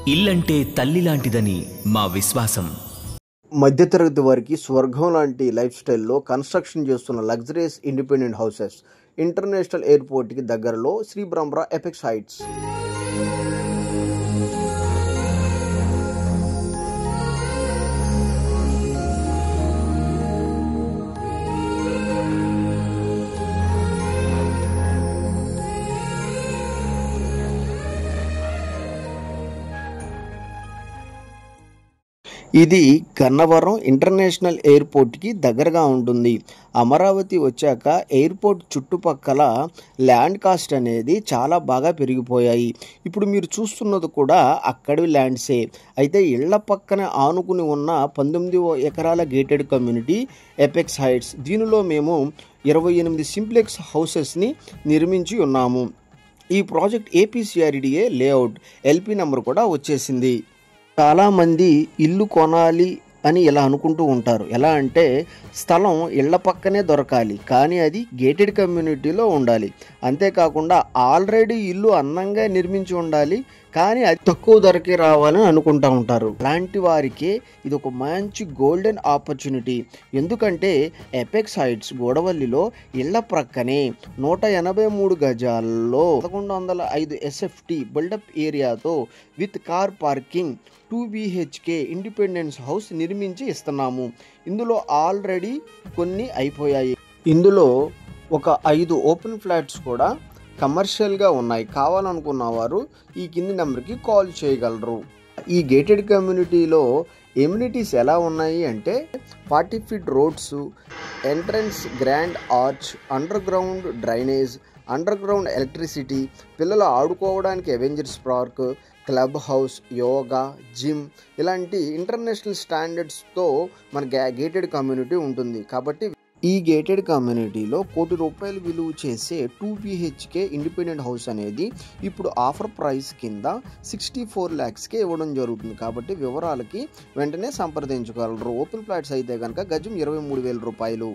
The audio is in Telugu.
ఇల్లంటే తల్లి లాంటిదని మా విశ్వాసం. మధ్యతరగతి వారికి స్వర్గం లాంటి లైఫ్ స్టైల్లో కన్స్ట్రక్షన్ చేస్తున్న లగ్జరీస్ ఇండిపెండెంట్ హౌసెస్ ఇంటర్నేషనల్ ఎయిర్పోర్ట్కి దగ్గరలో శ్రీ బ్రహ్మరా ఎపెక్స్ హైట్స్. ఇది గన్నవరం ఇంటర్నేషనల్ ఎయిర్పోర్ట్కి దగ్గరగా ఉంటుంది. అమరావతి వచ్చాక ఎయిర్పోర్ట్ చుట్టుపక్కల ల్యాండ్ కాస్ట్ అనేది చాలా బాగా పెరిగిపోయాయి. ఇప్పుడు మీరు చూస్తున్నది కూడా అక్కడి ల్యాండ్సే. అయితే ఇళ్ల పక్కన ఆనుకుని ఉన్న 19 ఎకరాల గేటెడ్ కమ్యూనిటీ ఎపెక్స్ హైట్స్. దీనిలో మేము 28 సింప్లెక్స్ హౌసెస్ని నిర్మించి ఉన్నాము. ఈ project APCRDA layout LP number కూడా వచ్చేసింది. చాలామంది ఇల్లు కొనాలి అని ఇలా అనుకుంటూ ఉంటారు. ఎలా అంటే స్థలం ఇళ్ల పక్కనే దొరకాలి, కానీ అది గేటెడ్ కమ్యూనిటీలో ఉండాలి. అంతేకాకుండా ఆల్రెడీ ఇల్లు అందంగా నిర్మించి ఉండాలి, కానీ అది తక్కువ ధరకే రావాలని అనుకుంటూ ఉంటారు. అలాంటి వారికి ఇది ఒక మంచి గోల్డెన్ ఆపర్చునిటీ. ఎందుకంటే ఎపెక్స్ హైట్స్ గోడవల్లిలో ఇళ్ల ప్రక్కనే 183 గజాల్లో 1105 SFT బిల్డప్ ఏరియాతో with car parking 2 BHK independence house నిర్మించి ఇస్తున్నాము. ఇందులో ఆల్రెడీ కొన్ని అయిపోయాయి. ఇందులో ఒక 5 ఓపెన్ ఫ్లాట్స్ కూడా కమర్షియల్గా ఉన్నాయి. కావాలనుకున్న వారు ఈ కింది నెంబర్కి కాల్ చేయగలరు. ఈ గేటెడ్ కమ్యూనిటీలో ఎమ్యూనిటీస్ ఎలా ఉన్నాయి అంటే 40 feet roads, entrance grand arch, under ground drainage, under ground electricity, పిల్లలు ఆడుకోవడానికి Avengers park, club house, yoga, gym ఇలాంటి ఇంటర్నేషనల్ స్టాండర్డ్స్తో మన గేటెడ్ కమ్యూనిటీ ఉంటుంది. కాబట్టి ఈ గేటెడ్ కమ్యూనిటీలో ₹1,00,00,000 విలువ చేసే 2 BHK ఇండిపెండెంట్ హౌస్ అనేది ఇప్పుడు ఆఫర్ ప్రైస్ కింద 64 lakhsకే ఇవ్వడం జరుగుతుంది. కాబట్టి వివరాలకి వెంటనే సంప్రదించగలరు. ఓపెన్ ఫ్లాట్స్ అయితే కనుక గజం ₹23,000.